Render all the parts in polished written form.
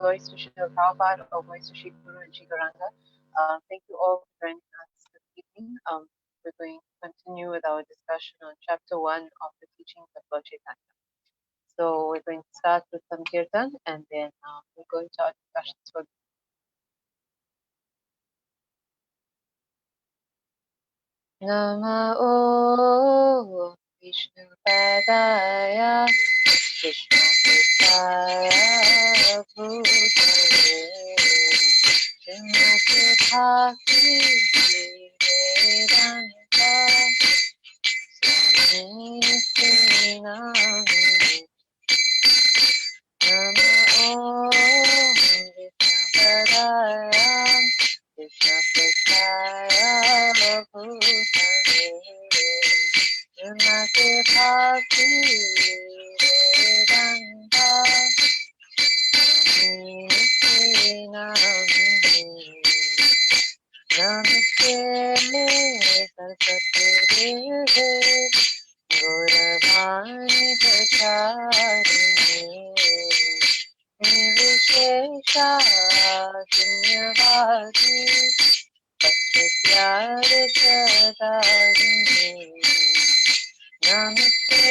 voice to Srila Prabhupada or voice to Sri Guru and Sri Garanga. Thank you all for joining us this evening. We're going to continue with our discussion on chapter 1 of the teachings of Lord Chaitanya. So we're going to start with some kirtan and then we'll go into our discussions for Nama O Vishnu Padaya Krishna Krishna Bhutale Srimati Bhakti Vedanta Swami Nami Nama Om Vishnupadaya Krishna Krishna Bhutale Srimati Bhakti Vedanta Swami Nami Namaste Saraswati Deve Gauravani Pracharini Nirvishesha Shunyavadi Satyare Sadarini Namaste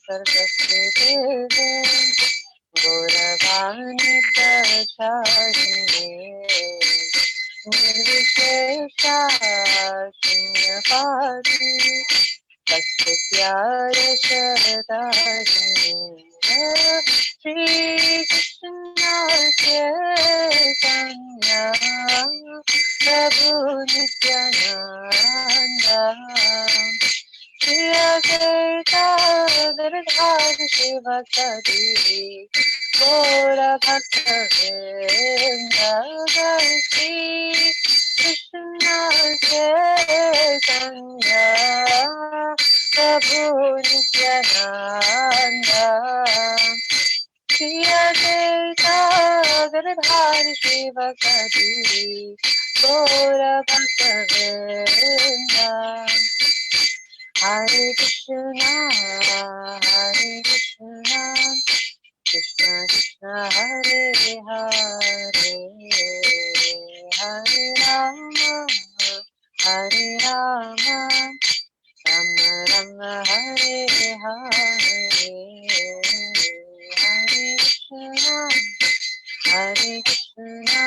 Saraswati Deve Gauravani Pracharini Nirvishesha Shunyavadi Satyare Sadarini Shri Krishna Chaitanya Prabhu Nityananda Shri Advaita Giridhara Shivasadi Gaura Bhakta Vrinda Shri Krishna Chaitanya Prabhu Nityananda Shri Advaita Giridhara Shivasadi Gaura Bhakta Vrinda Hare Krishna, Hare Krishna, Krishna Krishna, Hare Hare, Hare Rama, Hare Rama, Rama Rama, Hare Hare, Hare Krishna, Hare Krishna,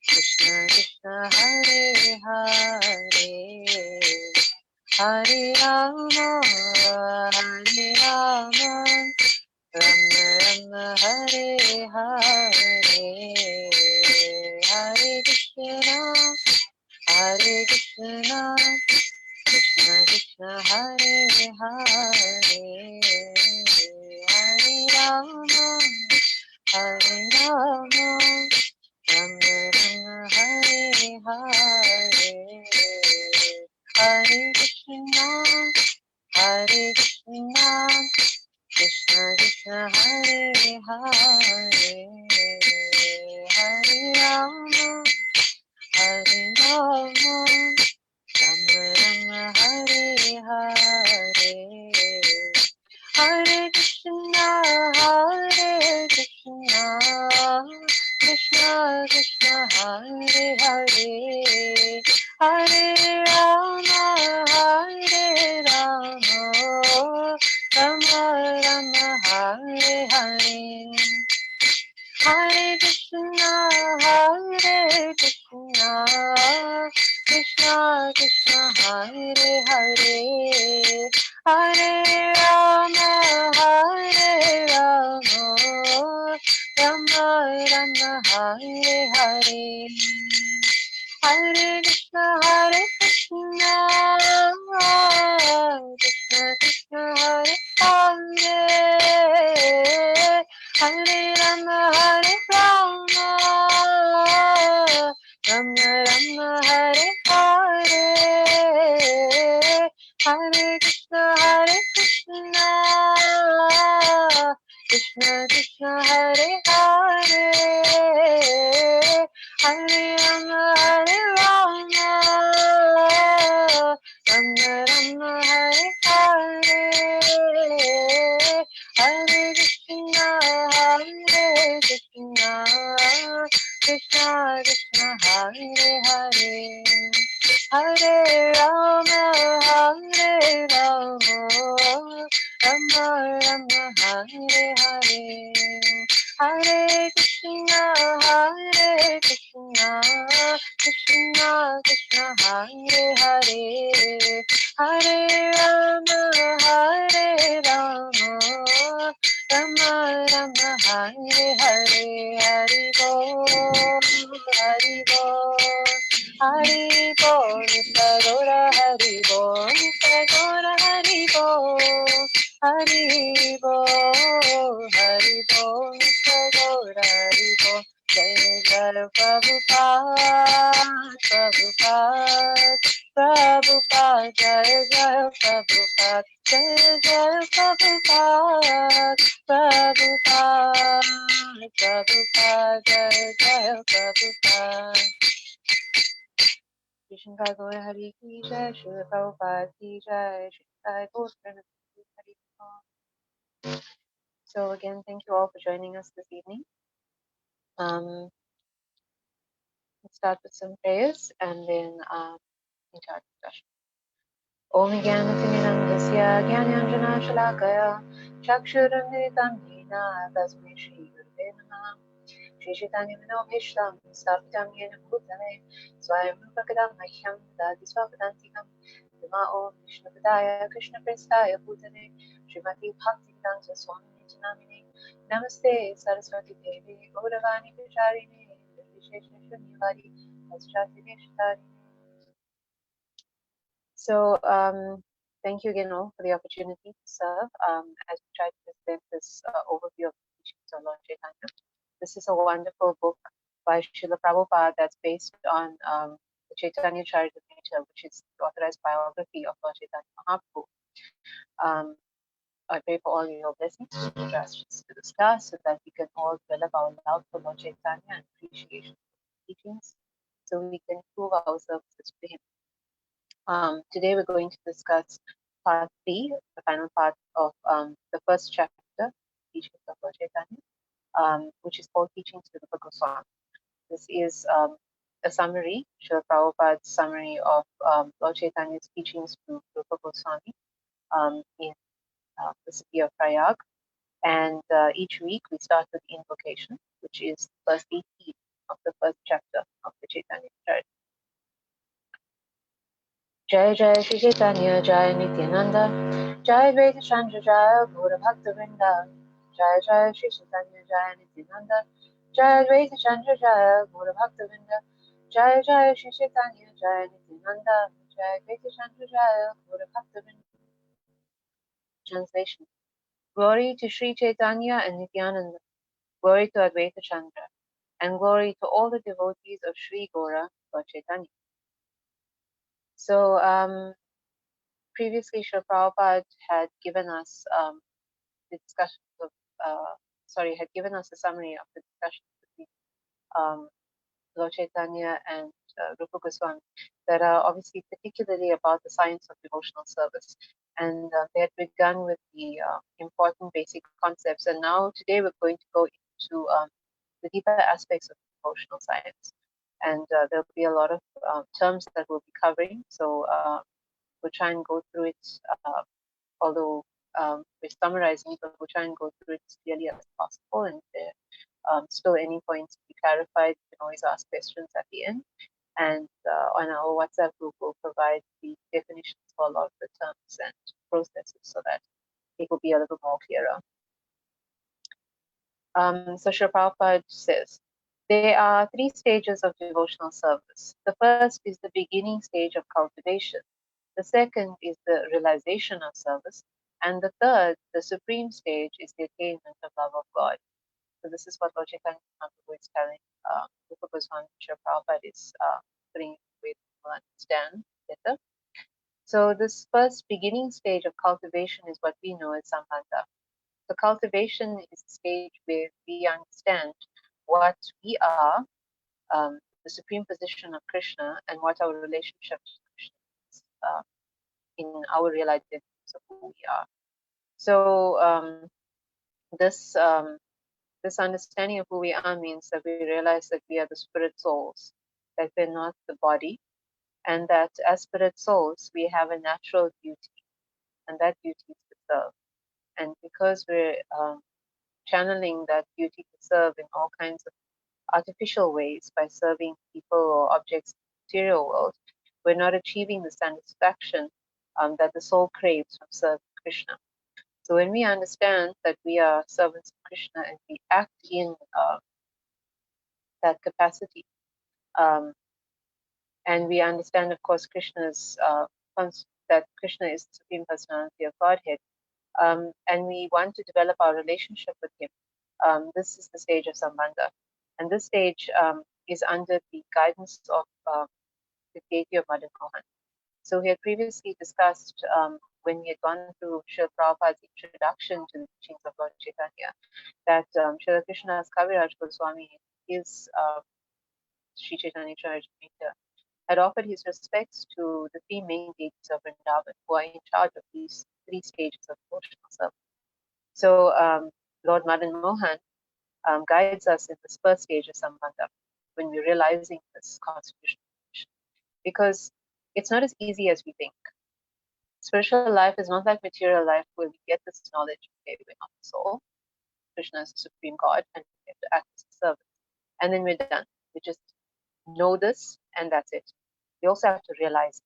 Krishna Krishna, Hare Hare. Hare Rama, Hare Rama, Rama Rama, Hare Hare, Hare Krishna, Hare Krishna, Krishna Krishna, Hare Hare, Hare Rama, Hare Rama, Rama Rama, Hare Hare. Hare Krishna, Hare Krishna, Krishna Krishna, Hare Hare, Hare Rama, Hare Rama, Rama Rama, Hare Hare, Hare Krishna, Hare Krishna, Krishna Krishna, Hare Hare, Hare Rama, Hare Rama, Rama Rama, Hare Hare, Hare Krishna, Hare Krishna, Krishna Krishna, Hare Hare, Hare Rama, Hare Rama, Rama Rama, Hare Hare. Hare Krishna, Krishna Krishna, Hare Hare, Hare Rama, Hare Rama, Rama Rama, Hare Hare, Hare Krishna, Krishna Krishna, Hare Hare, Hare Rama, Hare Rama, Rama Rama, Hare Hare, Hare Krishna, Krishna Krishna Krishna Hare Hare Hare Rama Hare Rama Rama Rama Hare Hare Hare Krishna Krishna Krishna Hare Hare Hare Rama Hare Rama Rama Rama Hare Hare Hari Bol Hari Bol Hari Bol Nitya Gaura Hari Bol Nitya Gaura Hari Bol Hari Bol Hari Bol Nitya Gaura Hari Bol Jai Jai Prabhupada Prabhupada Prabhupada Jai Jai Prabhupada Jai Jai Prabhupada Prabhupada Prabhupada Jai Jai Prabhupada Krishna Gaura Hari Ki Jai Srila Prabhupada Ki Jai Srila Gaura Hari Krishna. So again, thank you all for joining us this evening. Let's start with some prayers and then into our discussion. Om Jnanatimirandasya Jnananjana Shalakaya Chakshuramitam Yena Tasmai Shri Gurave Namaha Shri Chaitanya Manobhishtam Stapitam Yena Bhutale Swayam Rupakadam Mahyam Dadi Swapadantikam Nima Om Vishnupadaya Krishna Prestaya Bhutale Srimati Bhaktivedanta Swami Nityamini Namaste Saraswati Devi Gauravani Vicharini Visheshna Shunyavadi Ashrati Vishtari. So thank you again all for the opportunity to serve as we try to present this overview of the teachings of Lord Chaitanya. This is a wonderful book by Srila Prabhupada that's based on the Chaitanya Charitamrita, which is the authorized biography of Lord Chaitanya Mahaprabhu. I pray for all your blessings to discuss so that we can all develop our love for Lord Chaitanya and appreciation of the teachings so we can improve our services to him. Today we're going to discuss part 3, the final part of the first chapter, Teachings of Lord Chaitanya, which is called Teachings to Rupa Goswami. This is a summary, Srila Prabhupada's summary of Lord Chaitanya's teachings to Rupa Goswami in the city of Prayag. And each week we start with Invocation, which is the first 18 of the first chapter of the Chaitanya Charitamrita. Jai Jai Shri Chaitanya Jai Nityananda Jai Advaita Chandra Jai Gaura Bhakta Vrinda Jai Jai Shri Chaitanya Jai Nityananda Jai Advaita Chandra Jai Gaura Bhakta Vrinda Jai Jai Shri Chaitanya Jai Nityananda Jai Advaita Chandra Jai Gaura Bhakta Vrinda. Translation. Glory to Shri Chaitanya and Nityananda, glory to Advaita Chandra, and glory to all the devotees of Shri Gaura, Lord Chaitanya. So previously, Srila Prabhupada had given us the discussion of, had given us a summary of the discussion between Lord Chaitanya and Rupa Goswami that are obviously particularly about the science of devotional service. And they had begun with the important basic concepts. And now today we're going to go into the deeper aspects of devotional science. And there'll be a lot of terms that we'll be covering. So we'll try and go through it, although we're summarizing it, but we'll try and go through it as clearly as possible. And if there still any points to be clarified, you can always ask questions at the end. And on our WhatsApp group, we'll provide the definitions for a lot of the terms and processes so that it will be a little more clearer. So Srila Prabhupada says, there are 3 stages of devotional service. The first is the beginning stage of cultivation. The second is the realization of service. And the third, the supreme stage, is the attainment of love of God. So this is what Lord Chaitanya Mahaprabhu is telling Rupa Goswami. Srila Prabhupada is putting it in a way that people understand better. So this first beginning stage of cultivation is what we know as Sambandha. So cultivation is the stage where we understand what we are, the supreme position of Krishna, and what our relationship to Krishna is in our real identities of who we are. So this This understanding of who we are means that we realize that we are the spirit souls, that we're not the body, and that as spirit souls, we have a natural duty, and that duty is to serve. And because we're channeling that duty to serve in all kinds of artificial ways by serving people or objects in the material world, we're not achieving the satisfaction that the soul craves from serving Krishna. So when we understand that we are servants of Krishna and we act in that capacity, um, and we understand, of course, that Krishna is the Supreme Personality of Godhead, and we want to develop our relationship with Him. This is the stage of Sambandha, and this stage is under the guidance of the deity of Madan Mohan. So we had previously discussed when we had gone through Srila Prabhupada's introduction to the teachings of Lord Chaitanya, that Srila Krishna's Kaviraj Goswami, his Sri Chaitanya Charitamrita, had offered his respects to the three main deities of Vrindavan, who are in charge of these three stages of devotional service. So Lord Madan Mohan guides us in this first stage of Sambandha, when we're realizing this constitutional condition. Because it's not as easy as we think. Spiritual life is not like material life where we get this knowledge, okay, we're not the soul, Krishna is the supreme God, and we have to act as a servant. And then we're done. We just know this, and that's it. We also have to realize it.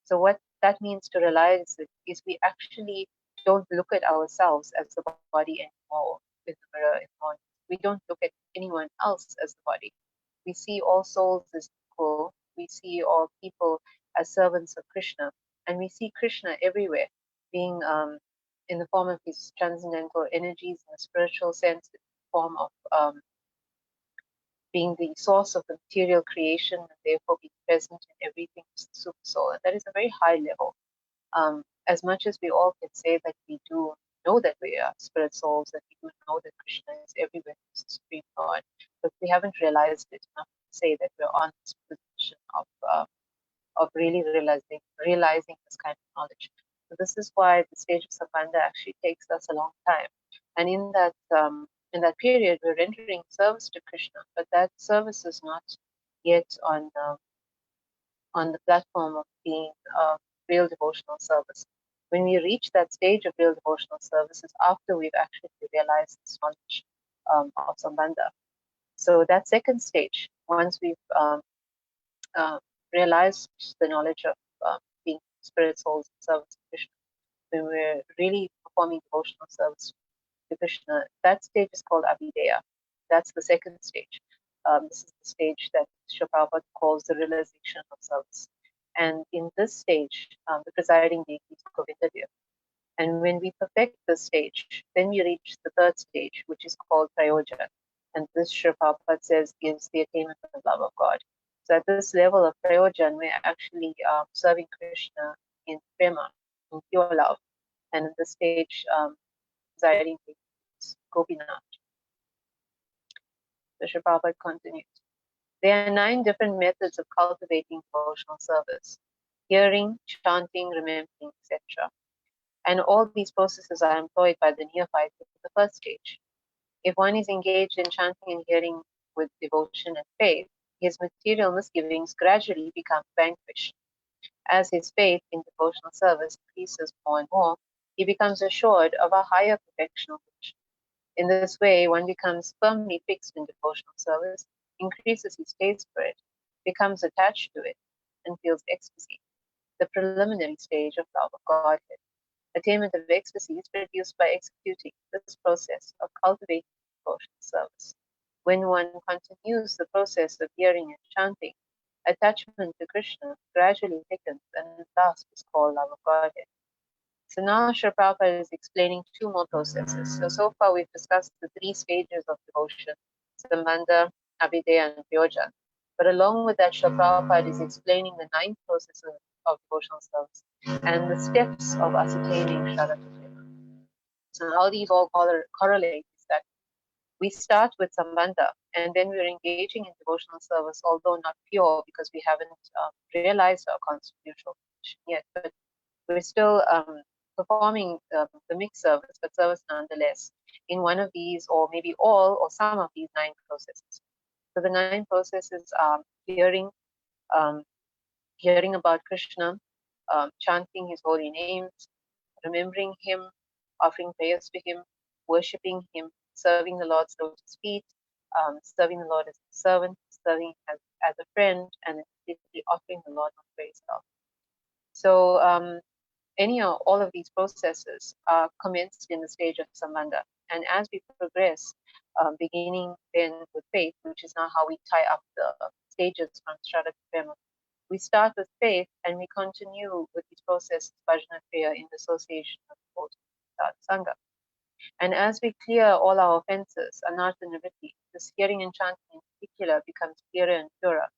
So what that means to realize it is we actually don't look at ourselves as the body anymore in the mirror in the morning. We don't look at anyone else as the body. We see all souls as equal. We see all people as servants of Krishna. And we see Krishna everywhere, being in the form of his transcendental energies in a spiritual sense, in the form of being the source of the material creation, and therefore being present in everything as the super soul. And that is a very high level. As much as we all can say that we do know that we are spirit souls, that we do know that Krishna is everywhere, is the supreme God, but we haven't realized it enough to say that we're on this position of really realizing this kind of knowledge. So this is why the stage of Sambandha actually takes us a long time. And in that period, we're rendering service to Krishna, but that service is not yet on the platform of being real devotional service. When we reach that stage of real devotional service is after we've actually realized this knowledge of Sambandha. So that second stage, once we've realized the knowledge of being spirit souls in service to Krishna, when we're really performing devotional service to Krishna, that stage is called Abhideya. That's the second stage. This is the stage that Srila Prabhupada calls the realization of service. And in this stage, the presiding deity is Govinda. And when we perfect this stage, then we reach the third stage, which is called Prayoja. And this Srila Prabhupada says gives the attainment of the love of God. So at this level of Prayojan, we're actually serving Krishna in Prema, in pure love. And in this stage, presiding deity is Gopinath. So Srila Prabhupada continues. There are 9 different methods of cultivating devotional service: hearing, chanting, remembering, etc. And all these processes are employed by the neophyte in the first stage. If one is engaged in chanting and hearing with devotion and faith, his material misgivings gradually become vanquished. As his faith in devotional service increases more and more, he becomes assured of a higher perfection of Krishna. In this way, one becomes firmly fixed in devotional service, increases his taste for it, becomes attached to it, and feels ecstasy, the preliminary stage of love of Godhead. Attainment of ecstasy is produced by executing this process of cultivating devotional service. When one continues the process of hearing and chanting, attachment to Krishna gradually thickens and at last is called love of Godhead. So now Srila Prabhupada is explaining 2 more processes. So far we've discussed the 3 stages of devotion: Sambandha, Abhideya, and Prayojan. But along with that, Srila Prabhupada is explaining the 9th process of devotional service and the steps of ascertaining Shraddha Prema. So how these all correlate is that we start with Sambandha, and then we're engaging in devotional service, although not pure because we haven't realized our constitutional condition yet, but we're still performing the mixed service, but service nonetheless, in one of these, or maybe all or some of these 9 processes. So the 9 processes are um, hearing about Krishna, chanting his holy names, remembering him, offering prayers to him, worshipping him, serving the Lord's lotus feet, serving the Lord as a servant, serving as a friend, and basically offering the Lord on praise love. So any or all of these processes are commenced in the stage of Sambandha. And as we progress, beginning then with faith, which is now how we tie up the stages from Shraddha to Prema, we start with faith and we continue with these processes, bhajana prayer, in the association of both Sangha. And as we clear all our offenses, anartha nivritti, this hearing and chanting in particular becomes clearer and purer.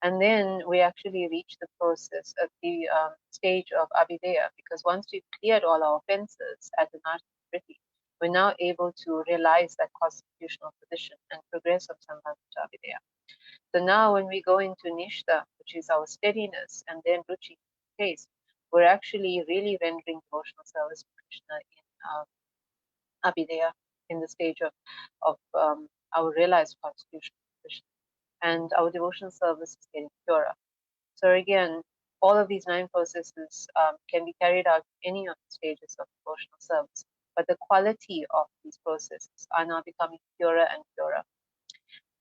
And then we actually reach the process at the stage of abhideya, because once we've cleared all our offenses at anartha nivritti, we're now able to realize that constitutional position and progress of sambandha to abhideya. So now when we go into nishta, which is our steadiness, and then ruchi, taste, we're actually really rendering devotional service to Krishna in abhideya, in the stage of our realized constitutional position. And our devotional service is getting purer. So again, all of these 9 processes can be carried out in any of the stages of devotional service, but the quality of these processes are now becoming purer and purer.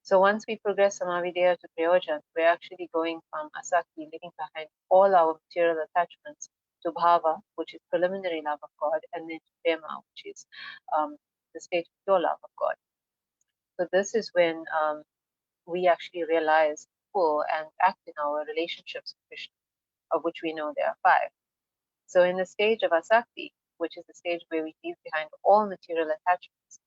So once we progress from avidya to prayojan, we're actually going from asakti, leaving behind all our material attachments, to bhava, which is preliminary love of God, and then to prema, which is the state of pure love of God. So this is when we actually realize full and act in our relationships with Krishna, of which we know there are 5. So in the stage of asakti, which is the stage where we leave behind all material attachments,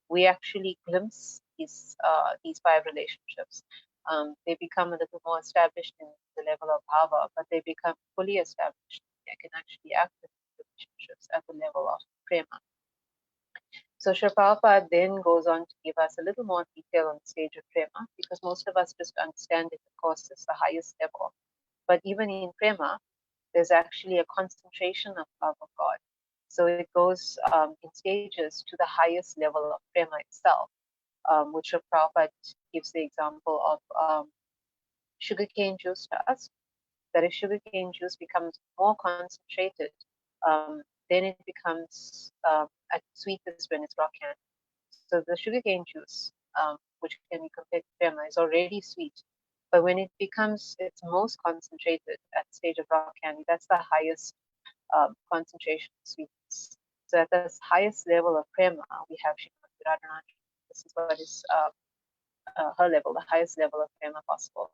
we actually glimpse these 5 relationships. They become a little more established in the level of bhava, but they become fully established. They can actually act in relationships at the level of prema. So Srila Prabhupada then goes on to give us a little more detail on the stage of prema, because most of us just understand it, of course, as the highest level. But even in prema, there's actually a concentration of love of God. So it goes in stages to the highest level of prema itself, which Srila Prabhupada gives the example of sugarcane juice to us, that if sugarcane juice becomes more concentrated, then it becomes at sweetest when it's rock candy. So the sugarcane juice, which can be compared to prema, is already sweet. But when it becomes its most concentrated at the stage of rock candy, that's the highest concentration of sweetness. So at the highest level of prema, we have Srimati Radharani. This is what is her level, the highest level of prema possible.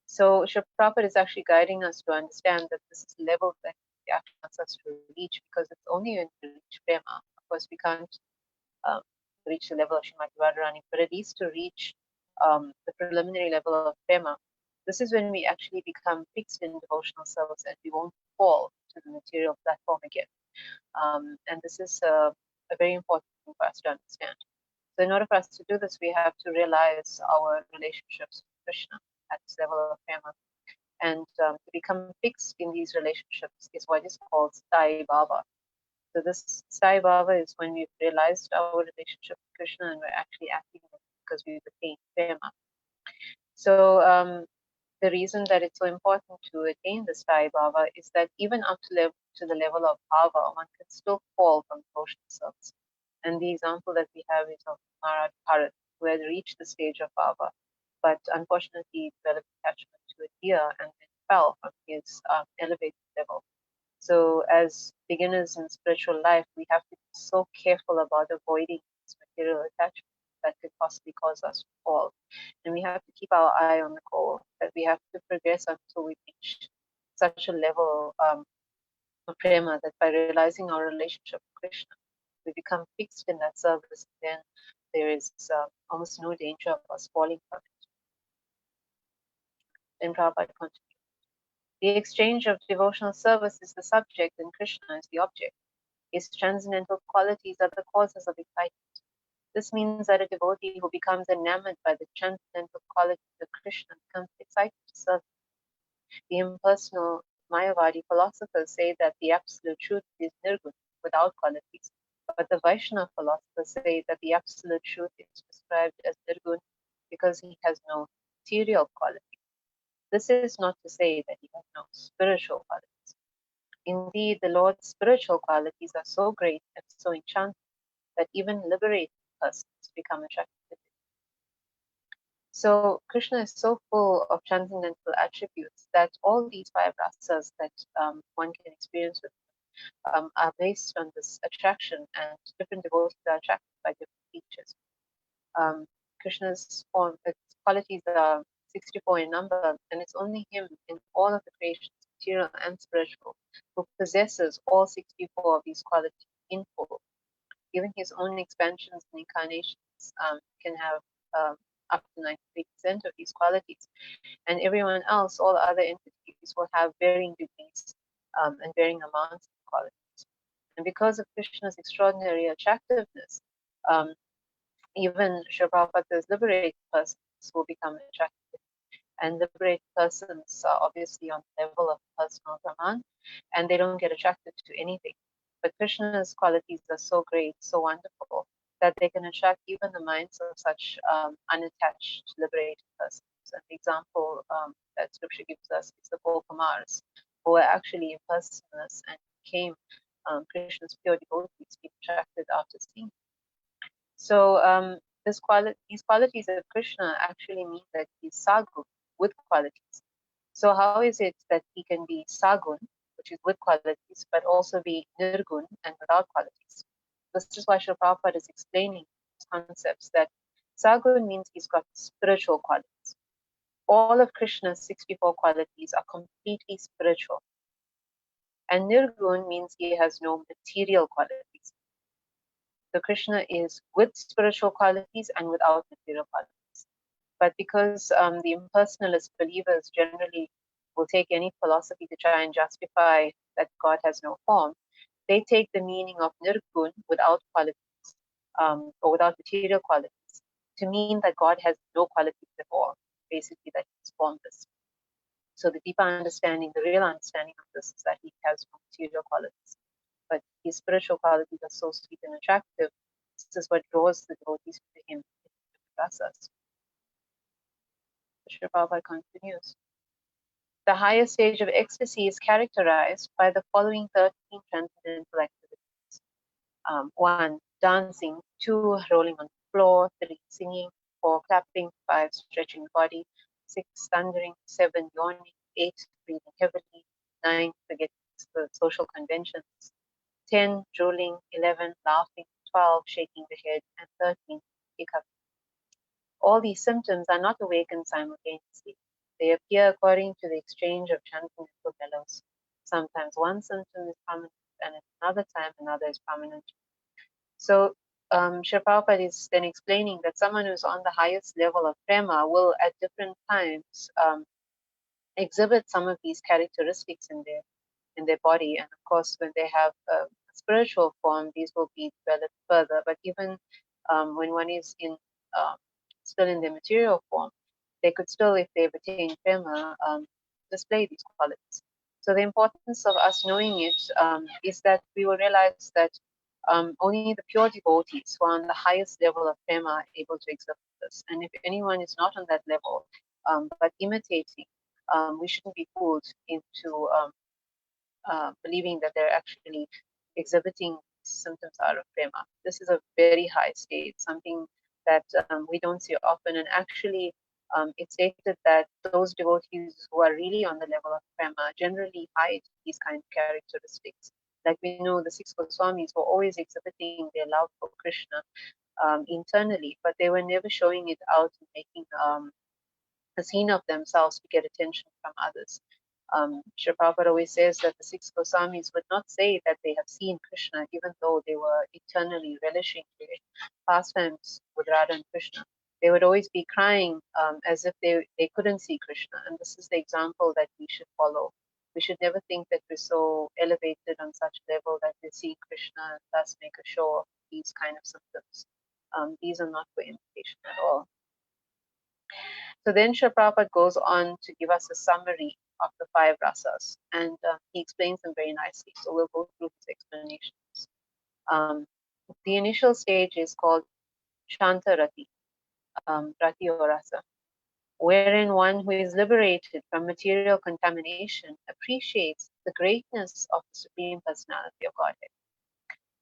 So Srila Prabhupada is actually guiding us to understand that this is the level that he actually wants us to reach, because it's only when we reach prema. Of course, we can't reach the level of Srimati Radharani, but at least to reach the preliminary level of prema, this is when we actually become fixed in devotional service and we won't fall to the material platform again. And this is a very important thing for us to understand. So in order for us to do this, we have to realize our relationships with Krishna at this level of prema. And to become fixed in these relationships is what is called Sai Bhava. So this Sai Bhava is when we've realized our relationship with Krishna and we're actually acting because we've attained prema. So the reason that it's so important to attain the Sai Bhava is that even up to the level of Bhava, one can still fall from devotional service. And the example that we have is of Maharaj Bharat, who had reached the stage of Bhava, but unfortunately developed attachment to a deer and then fell from his elevated level. So as beginners in spiritual life, we have to be so careful about avoiding this material attachment that could possibly cause us to fall. And we have to keep our eye on the goal, that we have to progress until we reach such a level of prema that by realizing our relationship with Krishna, we become fixed in that service, then there is almost no danger of us falling from it. Then Prabhupada continues. The exchange of devotional service is the subject and Krishna is the object. His transcendental qualities are the causes of excitement. This means that a devotee who becomes enamored by the transcendental qualities of Krishna becomes excited to serve. The impersonal Mayavadi philosophers say that the absolute truth is nirgun, without qualities. But the Vaishnava philosophers say that the absolute truth is described as nirgun because he has no material quality. This is not to say that he has no spiritual qualities. Indeed, the Lord's spiritual qualities are so great and so enchanting that even liberated persons become attracted to him. So Krishna is so full of transcendental attributes that all these five rasas that one can experience with are based on this attraction, and different devotees are attracted by different features. Krishna's form, its qualities are 64 in number, and it's only him in all of the creations, material and spiritual, who possesses all 64 of these qualities in full. Even his own expansions and incarnations can have up to 93% of these qualities, and everyone else, all other entities, will have varying degrees and varying amounts of qualities. And because of Krishna's extraordinary attractiveness, um, even Srila Prabhupada says liberated persons will become attracted. And liberated persons are obviously on the level of personal Brahman, and they don't get attracted to anything. But Krishna's qualities are so great, so wonderful, that they can attract even the minds of such unattached, liberated persons. And the example that scripture gives us is the four Kumars, who were actually impersonalists and became Krishna's pure devotees, being attracted after seeing. So these qualities of Krishna actually mean that he's sagun, with qualities. So how is it that he can be sagun, which is with qualities, but also be nirgun and without qualities? This is why Srila Prabhupada is explaining these concepts, that sagun means he's got spiritual qualities. All of Krishna's 64 qualities are completely spiritual. And nirgun means he has no material qualities. So Krishna is with spiritual qualities and without material qualities. But because the impersonalist believers generally will take any philosophy to try and justify that God has no form, they take the meaning of nirgun, without qualities, or without material qualities, to mean that God has no qualities at all, basically that he's formless. So the deeper understanding, the real understanding of this is that he has no material qualities. But his spiritual qualities are so sweet and attractive. This is what draws the devotees to him in Rasas. Srila Prabhupada continues. The higher stage of ecstasy is characterized by the following 13 transcendental activities. 1. Dancing. 2. Rolling on the floor. 3. Singing. 4. Clapping. 5. Stretching the body. 6. Thundering. 7. Yawning. 8. Breathing heavily. 9. Forgetting the social conventions. 10. Drooling. 11. Laughing. 12. Shaking the head. And 13. Hiccuping. All these symptoms are not awakened simultaneously. They appear according to the exchange of transcendental bellows. Sometimes one symptom is prominent, and at another time another is prominent. So Srila Prabhupada is then explaining that someone who's on the highest level of prema will at different times exhibit some of these characteristics in their body. And of course, when they have a spiritual form, these will be developed further. But even when one is in still in their material form, they could still, if they've attained prema, display these qualities. So the importance of us knowing it is that we will realize that only the pure devotees who are on the highest level of prema are able to exhibit this. And if anyone is not on that level, but imitating, we shouldn't be fooled into believing that they're actually exhibiting symptoms out of prema. This is a very high state, something that we don't see often. And actually, it's stated that those devotees who are really on the level of prema generally hide these kind of characteristics. Like we know, the six Goswamis were always exhibiting their love for Krishna internally, but they were never showing it out and making a scene of themselves to get attention from others. Srila Prabhupada always says that the six Goswamis would not say that they have seen Krishna, even though they were eternally relishing their pastimes with Radha and Krishna. They would always be crying as if they couldn't see Krishna. And this is the example that we should follow. We should never think that we're so elevated on such a level that we see Krishna and thus make a show of these kind of symptoms. These are not for imitation at all. So then Srila Prabhupada goes on to give us a summary of the 5 rasas, and he explains them very nicely. So we'll go through his explanations. The initial stage is called Shanta Rati, Rati or Rasa, wherein one who is liberated from material contamination appreciates the greatness of the Supreme Personality of Godhead.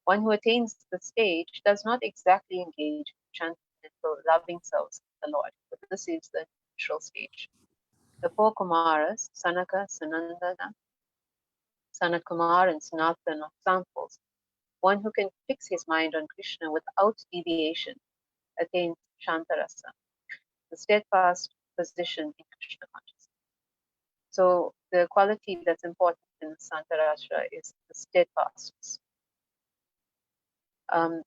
One who attains the stage does not exactly engage in transcendental loving service of the Lord, but this is the neutral stage. The 4 Kumaras, Sanaka, Sanandana, Sanakumar, and Sanatana examples. One who can fix his mind on Krishna without deviation attains Shantarasa, the steadfast position in Krishna consciousness. So the quality that's important in Santarasa is the steadfastness.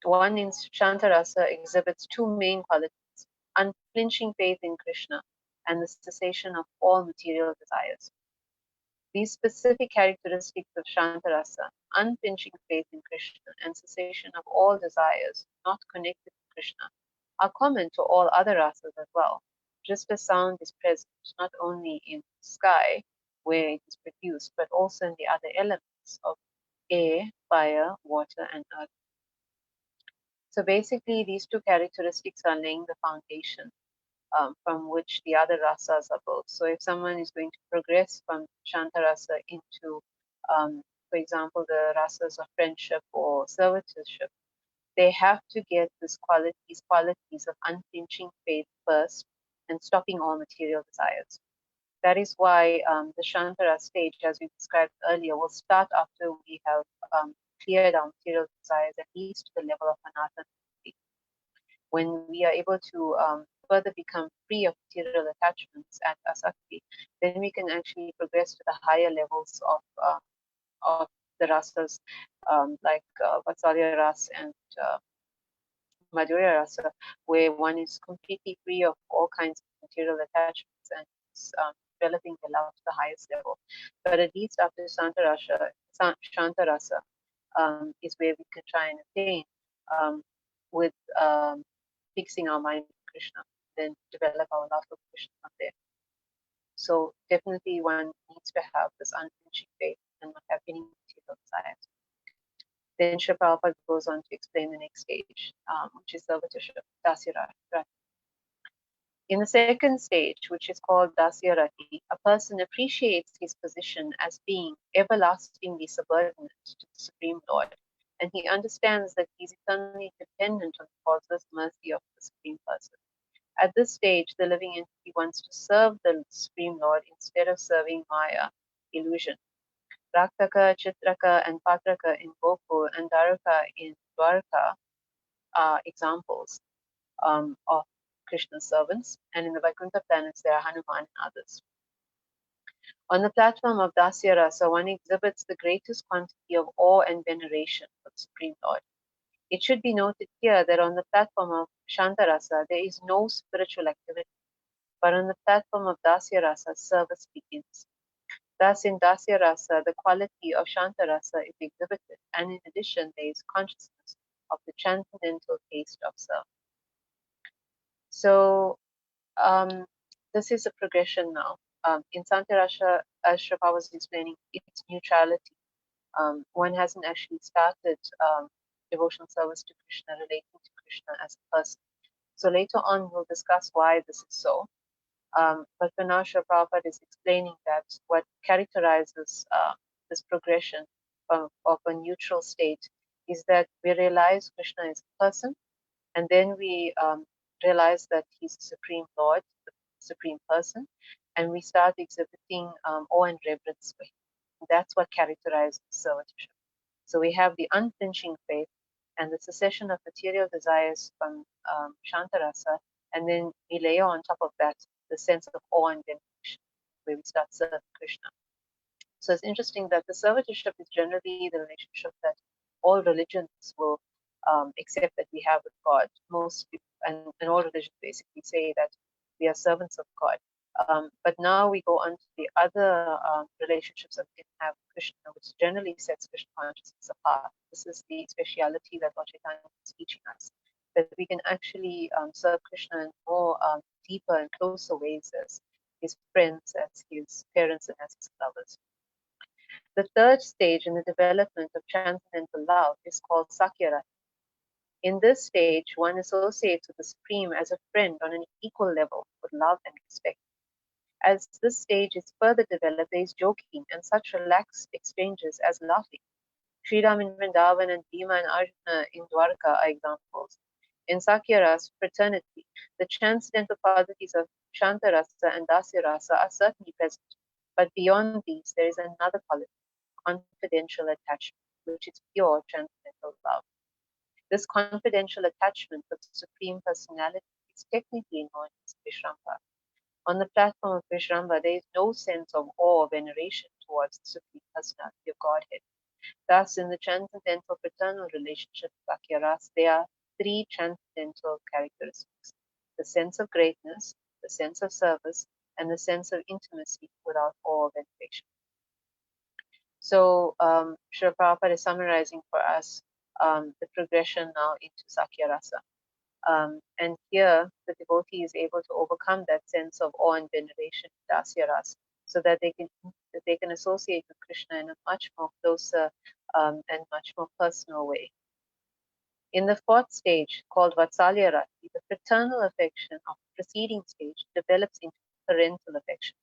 One in Shantarasa exhibits 2 main qualities: unflinching faith in Krishna and the cessation of all material desires. These specific characteristics of Shantarasa, unflinching faith in Krishna and cessation of all desires not connected to Krishna, are common to all other rasas as well, just as sound is present not only in the sky, where it is produced, but also in the other elements of air, fire, water, and earth. So basically, these 2 characteristics are laying the foundation from which the other rasas are built. So if someone is going to progress from Shantarasa into, for example, the rasas of friendship or servitorship, they have to get these qualities of unflinching faith first and stopping all material desires. That is why the Shantara stage, as we described earlier, will start after we have cleared our material desires, at least to the level of Anatana. When we are able to further become free of material attachments at Asakti, then we can actually progress to the higher levels of the rasas, like Vatsalya Ras and Madhurya Rasa, where one is completely free of all kinds of material attachments and is developing the love to the highest level. But at least after Shantarasa is where we can try and attain with fixing our mind on Krishna, then develop our love for Krishna from there. So definitely one needs to have this unflinching faith and not have any material desires. Then Sri Prabhupada goes on to explain the next stage, which is servitorship, Dasya Rati. In the second stage, which is called Dasya Rati, a person appreciates his position as being everlastingly subordinate to the Supreme Lord, and he understands that he is eternally dependent on the causeless mercy of the Supreme Person. At this stage, the living entity wants to serve the Supreme Lord instead of serving Maya, illusion. Raktaka, Chitraka, and Patraka in Gokul and Dwaraka in Dwarka are examples of Krishna's servants, and in the Vaikuntha planets there are Hanuman and others. On the platform of Dasya Rasa, one exhibits the greatest quantity of awe and veneration for the Supreme Lord. It should be noted here that on the platform of Shantarasa, there is no spiritual activity, but on the platform of Dasya Rasa, service begins. Thus, in Dasya Rasa, the quality of Shantarasa is exhibited, and in addition, there is consciousness of the transcendental taste of self. So, this is a progression now. In Santarasha, as Shrafa was explaining, it's neutrality. One hasn't actually started devotional service to Krishna, relating to Krishna as a person. So later on, we'll discuss why this is so. But for now, Shri Prabhupada is explaining that what characterizes this progression of a neutral state is that we realize Krishna is a person, and then we realize that he's the Supreme Lord, the Supreme Person, and we start exhibiting awe and reverence for him. That's what characterizes servitorship. So we have the unflinching faith and the cessation of material desires from Shantarasa, and then we layer on top of that the sense of awe and veneration, where we start serving Krishna. So it's interesting that the servitorship is generally the relationship that all religions will accept that we have with God. Most people, and all religions basically say that we are servants of God. But now we go on to the other relationships that we can have with Krishna, which generally sets Krishna consciousness apart. This is the speciality that Lord Chaitanya is teaching us, that we can actually serve Krishna in more deeper and closer ways as his friends as his parents and as his lovers. The third stage in the development of transcendental love is called Sakyara. In this stage, one associates with the Supreme as a friend on an equal level with love and respect. As this stage is further developed, there is joking and such relaxed exchanges as laughing. Sri Ram in Vrindavan and Bhima and Arjuna in Dwarka are examples. In Sakyara's fraternity, the transcendental qualities of Shantarasa and Dasirasa are certainly present, but beyond these there is another quality, confidential attachment, which is pure transcendental love. This confidential attachment of the Supreme Personality is technically known as Vishramba. On the platform of Vishramba, there is no sense of awe or veneration towards the Supreme Personality of Godhead. Thus, in the transcendental fraternal relationship of Sakyaras, there are three transcendental characteristics: the sense of greatness, the sense of service, and the sense of intimacy without awe or veneration. So, Srila Prabhupada is summarizing for us the progression now into Sakyarasa. And here, the devotee is able to overcome that sense of awe and veneration, Dasyaras, so that they can associate with Krishna in a much more closer and much more personal way. In the fourth stage, called Vatsalya Rati, the fraternal affection of the preceding stage develops into parental affection.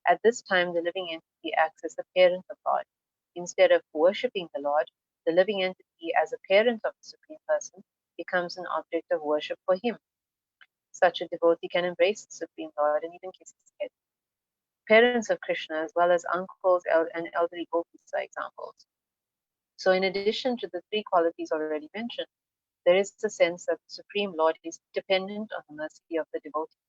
At this time, the living entity acts as the parent of God. Instead of worshipping the Lord, the living entity, as a parent of the Supreme Person, becomes an object of worship for him. Such a devotee can embrace the Supreme Lord and even kiss his head. Parents of Krishna, as well as uncles and elderly gopis, are examples. So, in addition to the three qualities already mentioned, there is a sense that the Supreme Lord is dependent on the mercy of the devotee.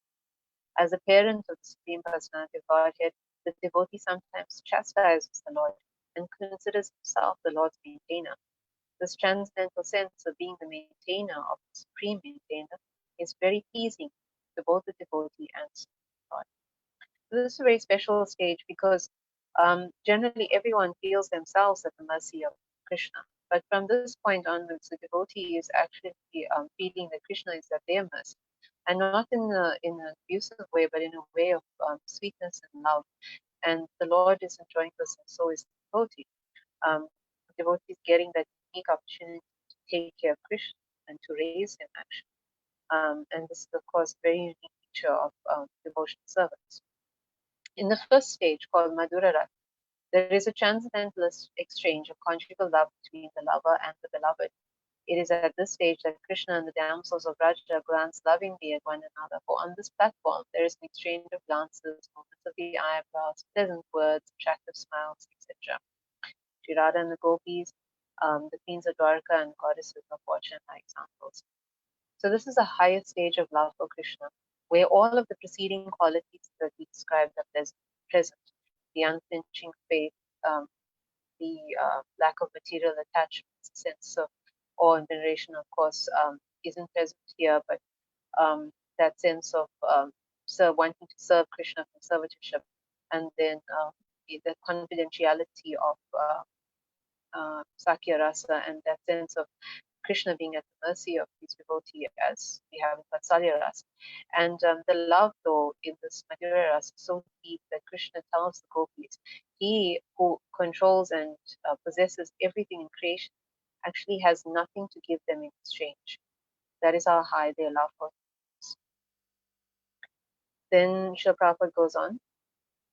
As a parent of the Supreme Personality of Godhead, the devotee sometimes chastises the Lord and considers himself the Lord's maintainer. This transcendental sense of being the maintainer of the Supreme Maintainer is very pleasing to both the devotee and God. So this is a very special stage because generally everyone feels themselves at the mercy of Krishna. But from this point onwards, the devotee is actually feeling that Krishna is at their mercy, and not in an abusive way, but in a way of sweetness and love. And the Lord is enjoying this, and so is the devotee. The devotee is getting that unique opportunity to take care of Krishna and to raise him, actually. And this is, of course, very unique feature of devotional service. In the first stage, called Madhura Rasa, there is a transcendental exchange of conjugal love between the lover and the beloved. It is at this stage that Krishna and the damsels of Raja glance lovingly at one another, for on this platform there is an exchange of glances, movements of the eyebrows, pleasant words, attractive smiles, etc. Sri Radha and the gopis, the queens of Dwarka and goddesses of fortune are examples. So this is the highest stage of love for Krishna, where all of the preceding qualities that we described are present. The unflinching faith, the lack of material attachments, sense of awe and veneration, of course, isn't present here, but that sense of wanting to serve Krishna from conservatorship, and then the confidentiality of Sakya Rasa, and that sense of Krishna being at the mercy of his devotee, as we have in Vatsalya Rasa. And the love, though, in this Madhura Rasa is so deep that Krishna tells the gopis, he who controls and possesses everything in creation actually has nothing to give them in exchange. That is how high their love for him is. Then Srila Prabhupada goes on.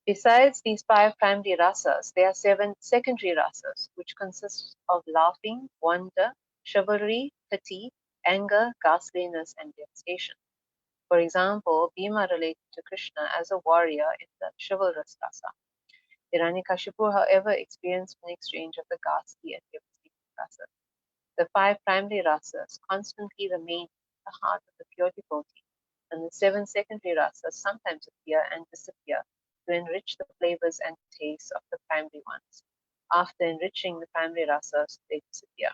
Besides these 5 primary rasas, there are 7 secondary rasas, which consist of laughing, wonder, chivalry, pity, anger, ghastliness, and devastation. For example, Bhima related to Krishna as a warrior in the chivalrous rasa. Hiranyakashipu, however, experienced an exchange of the ghastly and devastating rasa. The 5 primary rasas constantly remain in the heart of the pure devotee, and the 7 secondary rasas sometimes appear and disappear to enrich the flavors and tastes of the primary ones. After enriching the primary rasas, they disappear.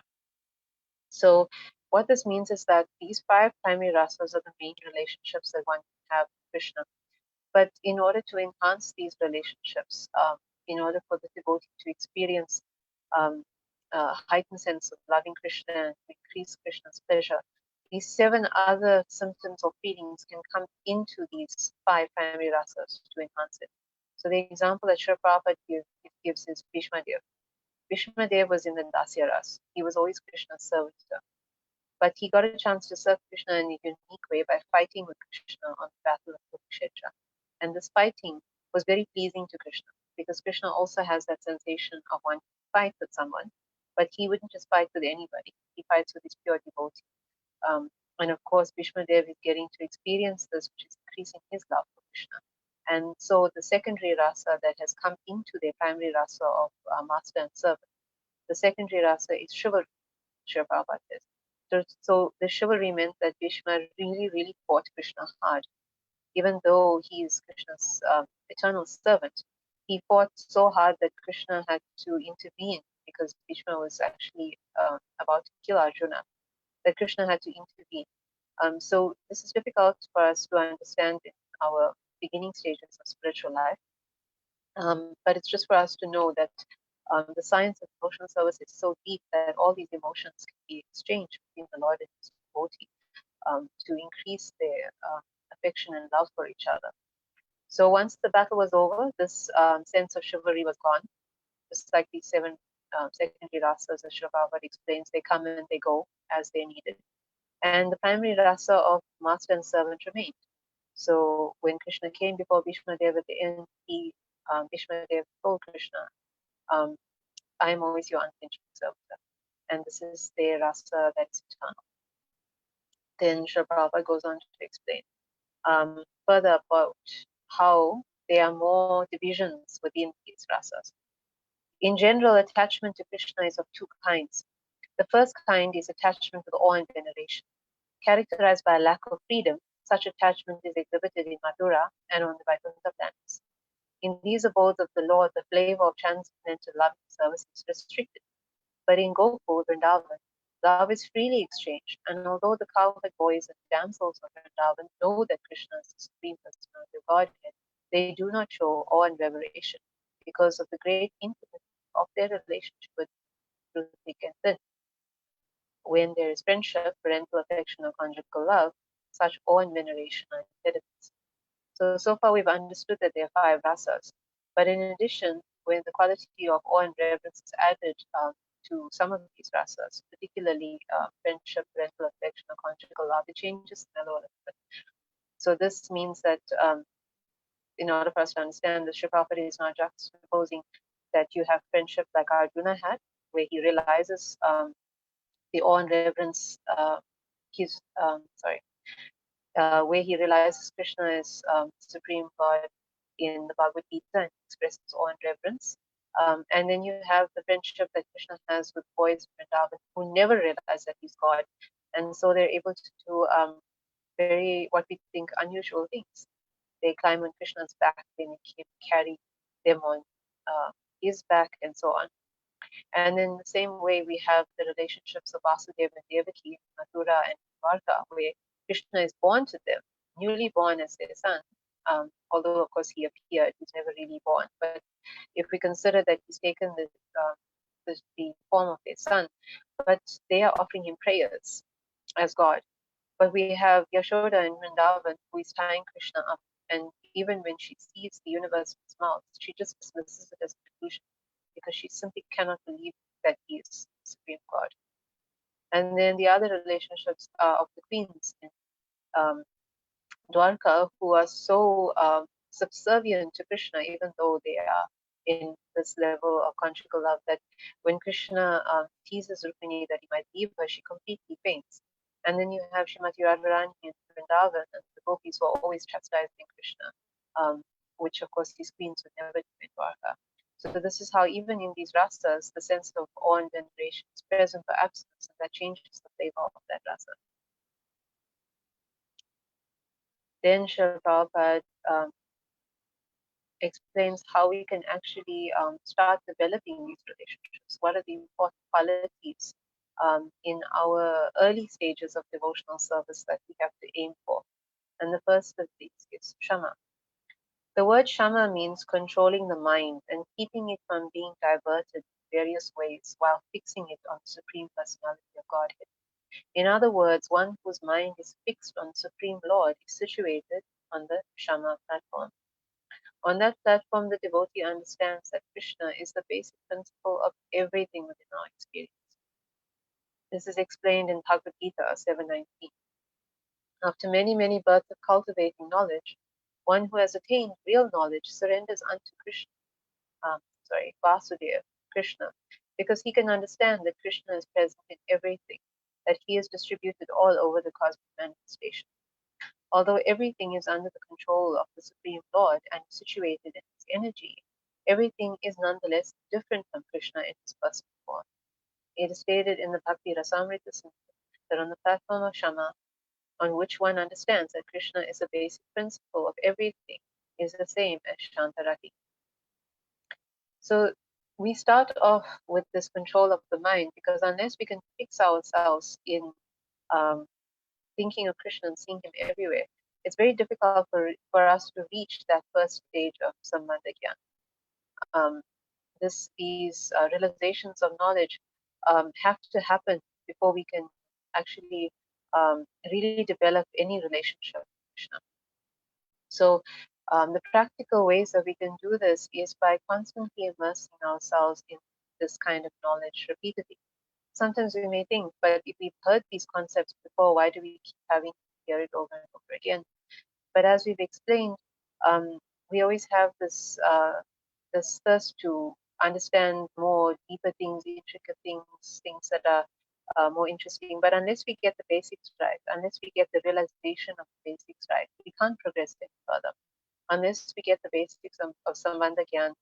So what this means is that these 5 primary rasas are the main relationships that one can have with Krishna. But in order to enhance these relationships, in order for the devotee to experience a heightened sense of loving Krishna and to increase Krishna's pleasure, these 7 other symptoms or feelings can come into these 5 primary rasas to enhance it. So the example that Srila Prabhupada gives is Bhishma Dev. Bhishma Dev was in the Dasya ras. He was always Krishna's servitor. But he got a chance to serve Krishna in a unique way by fighting with Krishna on the battle of Kurukshetra. And this fighting was very pleasing to Krishna because Krishna also has that sensation of wanting to fight with someone, but he wouldn't just fight with anybody. He fights with his pure devotee. And of course, Bhishma Dev is getting to experience this, which is increasing his love for Krishna. And so the secondary rasa that has come into the primary rasa of master and servant, the secondary rasa is chivalry, Srila Prabhupada says. So the chivalry meant that Bhishma really, really fought Krishna hard. Even though he is Krishna's eternal servant, he fought so hard that Krishna had to intervene because Bhishma was actually about to kill Arjuna, that Krishna had to intervene. So this is difficult for us to understand in our beginning stages of spiritual life. But it's just for us to know that the science of emotional service is so deep that all these emotions can be exchanged between the Lord and his devotee to increase their affection and love for each other. So once the battle was over, this sense of chivalry was gone. Just like these 7 secondary rasas, as Srila Prabhupada explains, they come and they go as they're needed. And the primary rasa of master and servant remained. So when Krishna came before Bhishma Dev at the end, Bhishma Dev told Krishna, I am always your unconditional servitor. And this is the rasa that's eternal. Then Srila Prabhupada goes on to explain further about how there are more divisions within these rasas. In general, attachment to Krishna is of 2 kinds. The first kind is attachment with awe and veneration. Characterized by a lack of freedom, such attachment is exhibited in Mathura and on the Vaikuntha planets. In these abodes of the Lord, the flavor of transcendental love and service is restricted. But in Gokul, Vrindavan, love is freely exchanged, and although the cowherd boys and damsels of Vrindavan know that Krishna is the Supreme Personality of Godhead, they do not show awe and veneration because of the great intimacy of their relationship with through thick and thin. When there is friendship, parental affection, or conjugal love, such awe and veneration are impediments. So far we've understood that there are 5 rasas, but in addition, when the quality of awe and reverence is added to some of these rasas, particularly friendship, parental affection, or conjugal love, it changes the mellow a little bit. So this means that in order for us to understand the Sri Prabhupada is not juxtaposing that you have friendship like Arjuna had, where he realizes the awe and reverence, where he realizes Krishna is Supreme God in the Bhagavad Gita and expresses awe and reverence. And then you have the friendship that Krishna has with boys in Vrindavan who never realize that he's God. And so they're able to do very, what we think, unusual things. They climb on Krishna's back, they carry them on his back, and so on. And in the same way, we have the relationships of Vasudeva and Devaki, Mathura and Dwarka, where Krishna is born to them, newly born as their son. Although, of course, he appeared, he's never really born. But if we consider that he's taken the form of their son, but they are offering him prayers as God. But we have Yashoda and Vrindavan who is tying Krishna up, and even when she sees the universe in his mouth, she just dismisses it as a delusion because she simply cannot believe that he is Supreme God. And then the other relationships of the queens in Dwarka, who are so subservient to Krishna, even though they are in this level of conjugal love, that when Krishna teases Rukmini that he might leave her, she completely faints. And then you have Srimati Radharani in Vrindavan and the gopis who are always chastising Krishna, which of course these queens would never do in Dwarka. So this is how even in these rasas, the sense of awe and veneration is present or absent, and that changes the flavor of that rasa. Then Srila Prabhupada explains how we can actually start developing these relationships. What are the important qualities in our early stages of devotional service that we have to aim for? And the first of these is shama. The word shama means controlling the mind and keeping it from being diverted in various ways while fixing it on the Supreme Personality of Godhead. In other words, one whose mind is fixed on Supreme Lord is situated on the Shama platform. On that platform, the devotee understands that Krishna is the basic principle of everything within our experience. This is explained in Bhagavad Gita 7:19. After many, many births of cultivating knowledge, one who has attained real knowledge surrenders unto Krishna, Vasudeva, Krishna, because he can understand that Krishna is present in everything, that he is distributed all over the cosmic manifestation. Although everything is under the control of the Supreme Lord and situated in his energy, everything is nonetheless different from Krishna in his personal form. It is stated in the Bhakti Rasamrita Sindhu that on the platform of Shama, on which one understands that Krishna is the basic principle of everything, is the same as Shantarati. So we start off with this control of the mind because unless we can fix ourselves in um, thinking of Krishna and seeing him everywhere, it's very difficult for us to reach that first stage of Sambandha Gyan. These realizations of knowledge have to happen before we can actually really develop any relationship with Krishna. So the practical ways that we can do this is by constantly immersing ourselves in this kind of knowledge repeatedly. Sometimes we may think, but if we've heard these concepts before, why do we keep having to hear it over and over again? But as we've explained, we always have this thirst to understand more deeper things, intricate things, things that are more interesting. But unless we get the basics right, unless we get the realization of the basics right, we can't progress any further. Unless we get the basics of Sambandha Gyan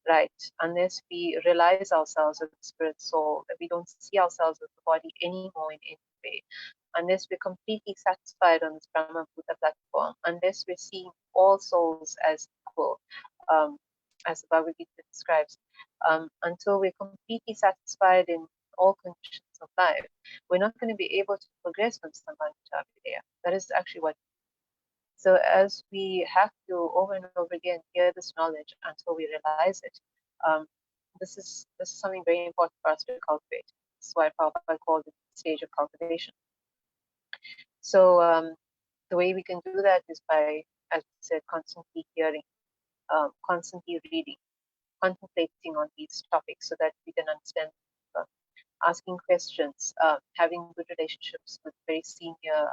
right, unless we realize ourselves as a spirit soul, that we don't see ourselves as the body anymore in any way, unless we're completely satisfied on this Brahma Bhuta platform, unless we're seeing all souls as equal, um, as the Bhagavad Gita describes, until we're completely satisfied in all conditions of life, we're not going to be able to progress from Sambandha Vidya. That is actually what. So as we have to over and over again hear this knowledge until we realize it, this is something very important for us to cultivate. This is why Prabhupada called it the stage of cultivation. So the way we can do that is by, as we said, constantly hearing, constantly reading, contemplating on these topics so that we can understand, asking questions, having good relationships with very senior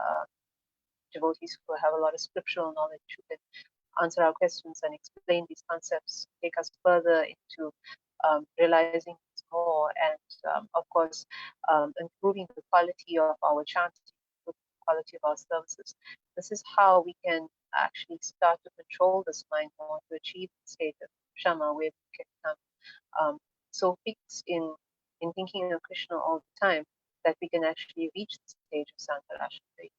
devotees who have a lot of scriptural knowledge who can answer our questions and explain these concepts, take us further into realizing more, and of course, improving the quality of our chanting, the quality of our services. This is how we can actually start to control this mind more to achieve the state of Shama, where we can become so fixed in thinking of Krishna all the time that we can actually reach the stage of Sankarashtra.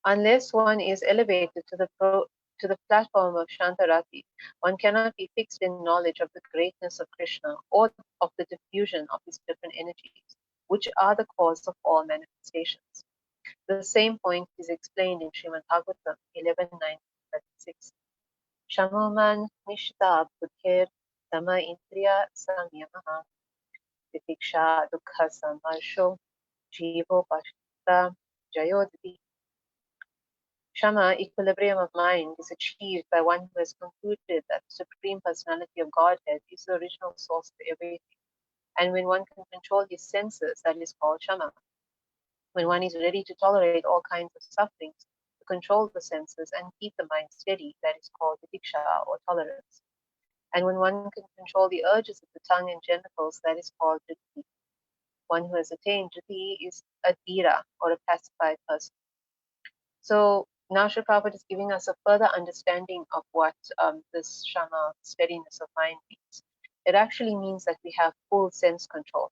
Unless one is elevated to the platform of Shantarati, one cannot be fixed in knowledge of the greatness of Krishna or of the diffusion of his different energies, which are the cause of all manifestations. The same point is explained in Srimad Bhagavatam 11:9-36. Shamoman nishta buddhir dama indriya samyamaha titiksha dukha samarsho jivo pashta jayodhi. Shama, equilibrium of mind, is achieved by one who has concluded that the Supreme Personality of Godhead is the original source of everything. And when one can control his senses, that is called Shama. When one is ready to tolerate all kinds of sufferings, to control the senses and keep the mind steady, that is called Diksha or tolerance. And when one can control the urges of the tongue and genitals, that is called Driti. One who has attained Driti is a Dhira or a pacified person. So now Sri Prabhupada is giving us a further understanding of what this Shama, steadiness of mind, means. It actually means that we have full sense control.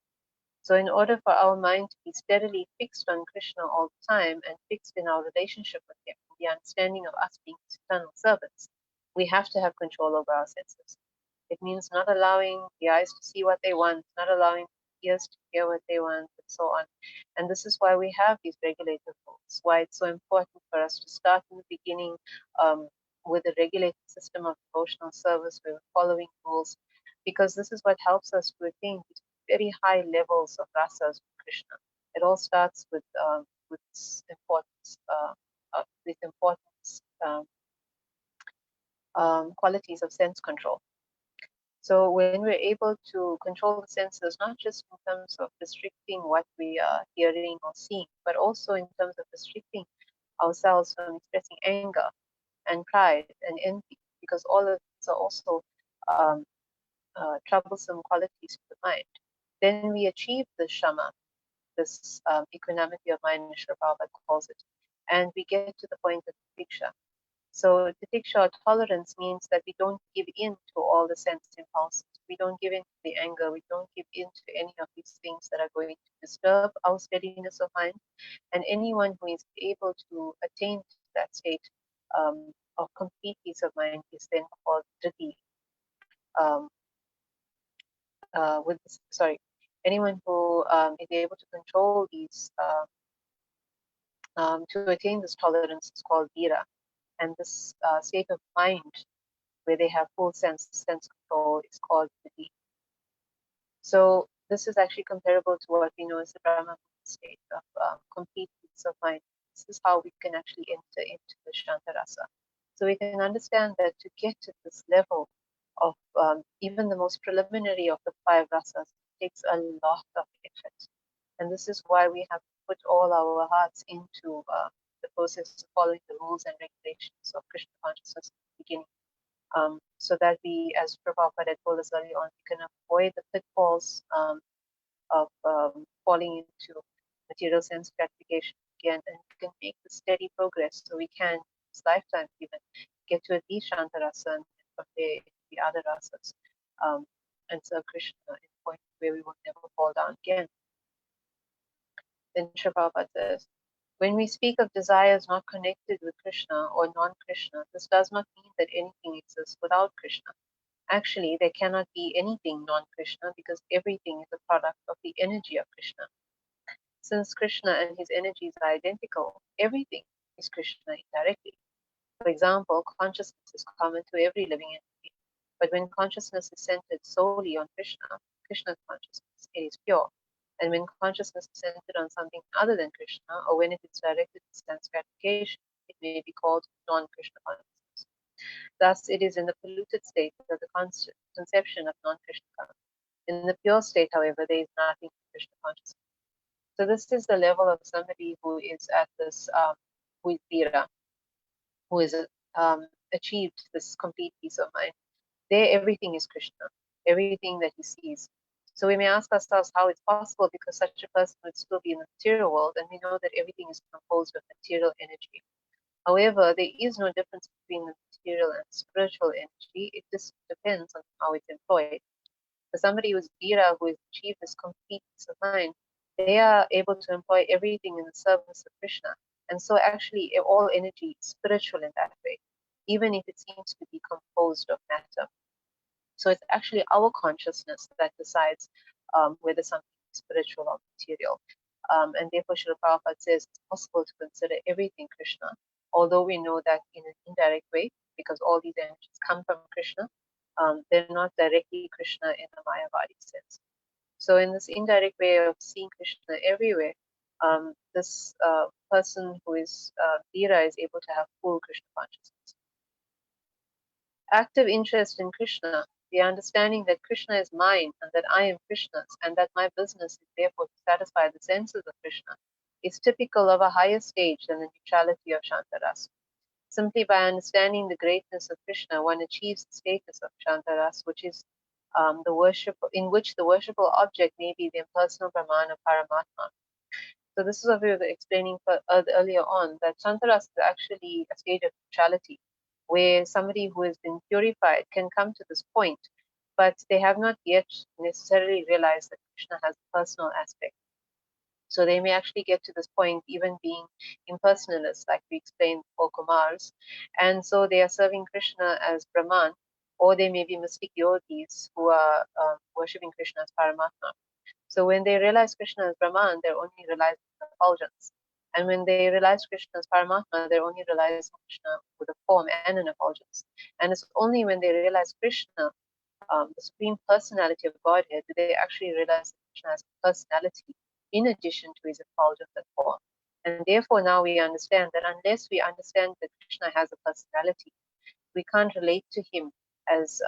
So in order for our mind to be steadily fixed on Krishna all the time and fixed in our relationship with him, the understanding of us being his eternal servants, we have to have control over our senses. It means not allowing the eyes to see what they want, not allowing the ears to hear what they want, and so on. And this is why we have these regulated rules, why it's so important for us to start in the beginning with a regulated system of devotional service, where we're following rules, because this is what helps us to attain these very high levels of rasas with Krishna. It all starts with importance, with importance qualities of sense control. So when we're able to control the senses, not just in terms of restricting what we are hearing or seeing, but also in terms of restricting ourselves from expressing anger and pride and envy, because all of these are also troublesome qualities to the mind, then we achieve the shama, this equanimity of mind, Sri Prabhupada calls it, and we get to the point of diksha. So tiksha or tolerance means that we don't give in to all the sense impulses. We don't give in to the anger. We don't give in to any of these things that are going to disturb our steadiness of mind. And anyone who is able to attain to that state of complete peace of mind is then called Devi. Um, anyone who is able to control these, to attain this tolerance is called Vira. And this state of mind where they have full sense control is called Devi. So this is actually comparable to what we know as the Brahma state of complete peace of mind. This is how we can actually enter into the Shantarasa. So we can understand that to get to this level of even the most preliminary of the five rasas takes a lot of effort. And this is why we have to put all our hearts into the process of following the rules and regulations of Krishna consciousness at the beginning. So that we, as Prabhupada had told us earlier on, we can avoid the pitfalls of falling into material sense gratification again, and we can make the steady progress so we can, this lifetime even, get to at least Shantarasa and from there the other rasas, and serve Krishna in a point where we will never fall down again. Then Sri Prabhupada says, when we speak of desires not connected with Krishna or non-Krishna, this does not mean that anything exists without Krishna. Actually, there cannot be anything non-Krishna because everything is a product of the energy of Krishna. Since Krishna and his energies are identical, everything is Krishna indirectly. For example, consciousness is common to every living entity. But when consciousness is centered solely on Krishna, Krishna's consciousness, it is pure. And when consciousness is centered on something other than Krishna, or when it is directed to sense gratification, it may be called non-Krishna consciousness. Thus, it is in the polluted state that the conception of non-Krishna comes. In the pure state, however, there is nothing but Krishna consciousness. So this is the level of somebody who is at this, who is Dhira, who is achieved this complete peace of mind. There, everything is Krishna, everything that he sees. So we may ask ourselves how it's possible, because such a person would still be in the material world, and we know that everything is composed of material energy. However, there is no difference between the material and spiritual energy. It just depends on how it's employed. For somebody who's Vira, who has achieved this complete peace of mind, they are able to employ everything in the service of Krishna. And so actually all energy is spiritual in that way, even if it seems to be composed of matter. So it's actually our consciousness that decides whether something is spiritual or material. And therefore, Srila Prabhupada says it's possible to consider everything Krishna, although we know that in an indirect way, because all these energies come from Krishna, they're not directly Krishna in the Mayavadi sense. So in this indirect way of seeing Krishna everywhere, this person who is Dhira is able to have full Krishna consciousness. Active interest in Krishna, the understanding that Krishna is mine and that I am Krishna's, and that my business is therefore to satisfy the senses of Krishna, is typical of a higher stage than the neutrality of Shantaras. Simply by understanding the greatness of Krishna, one achieves the status of Shantaras, which is the worship, in which the worshipful object may be the impersonal Brahman of Paramatma. So this is what we were explaining earlier on, that Shantaras is actually a stage of neutrality, where somebody who has been purified can come to this point, but they have not yet necessarily realized that Krishna has a personal aspect. So they may actually get to this point even being impersonalists, like we explained for Kumars. And so they are serving Krishna as Brahman, or they may be mystic yogis who are worshipping Krishna as Paramatma. So when they realize Krishna as Brahman, they're only realizing effulgence. And when they realize Krishna as Paramatma, they're only realizing Krishna with a form and an effulgence. And it's only when they realize Krishna the Supreme Personality of Godhead, do they actually realize that Krishna has a personality in addition to his effulgent form? And therefore now we understand that unless we understand that Krishna has a personality, we can't relate to him as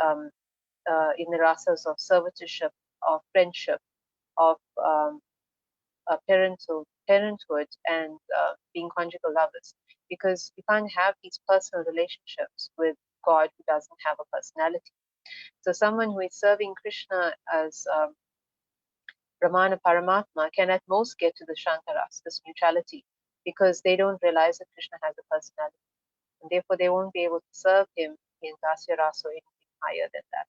in the rasas of servitorship, of friendship, of parenthood, and being conjugal lovers, because you can't have these personal relationships with God who doesn't have a personality. So someone who is serving Krishna as Ramana Paramatma can at most get to the Shantaras, this neutrality, because they don't realize that Krishna has a personality. And therefore they won't be able to serve him in Dasya Rasa or anything higher than that.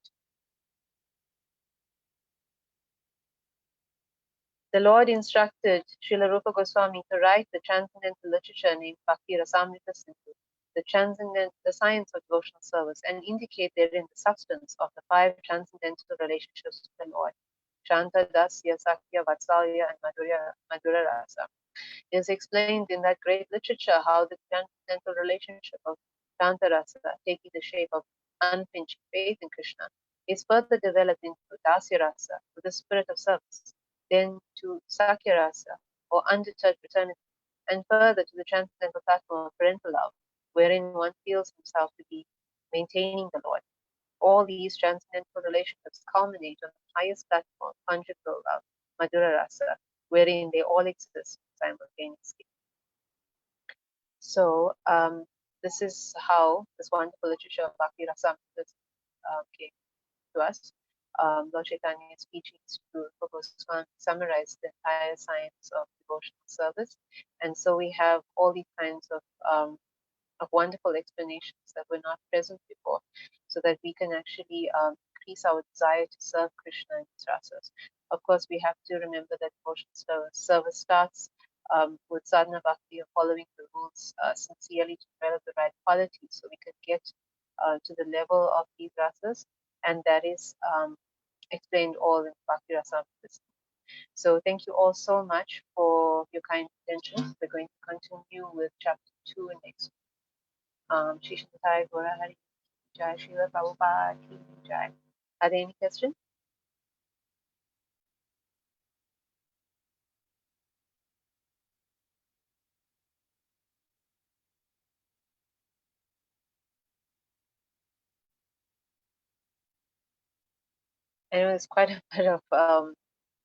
The Lord instructed Srila Rupa Goswami to write the transcendental literature named Bhakti Rasamrita Sindhu, the science of devotional service, and indicate therein the substance of the 5 transcendental relationships with the Lord: Shanta, Dasya, Sakya, Vatsalya, and Madhura Rasa. It is explained in that great literature how the transcendental relationship of Shanta Rasa, taking the shape of unflinching faith in Krishna, is further developed into Dasya Rasa, with the spirit of service, then to Sakya Rasa, or undeterred fraternity, and further to the transcendental platform of parental love, wherein one feels himself to be maintaining the Lord. All these transcendental relationships culminate on the highest platform, conjugal love, Madhura Rasa, wherein they all exist simultaneously. So this is how this wonderful literature of Bhakti Rasamrita came to us. Lord Chaitanya's teachings to Rupa Goswami summarize the entire science of devotional service, and so we have all these kinds of wonderful explanations that were not present before, so that we can actually increase our desire to serve Krishna in his rasas. Of course, we have to remember that devotional service starts with sadhana bhakti, of following the rules sincerely to develop the right qualities, so we can get to the level of these rasas, and that is explained all in Bhakti Rasamrita. So thank you all so much for your kind attention. We're going to continue with chapter 2 next. Shri Shantai Gaura Hari Jai, Srila Prabhupada Ki Jai. Are there any questions? I know there's quite a bit of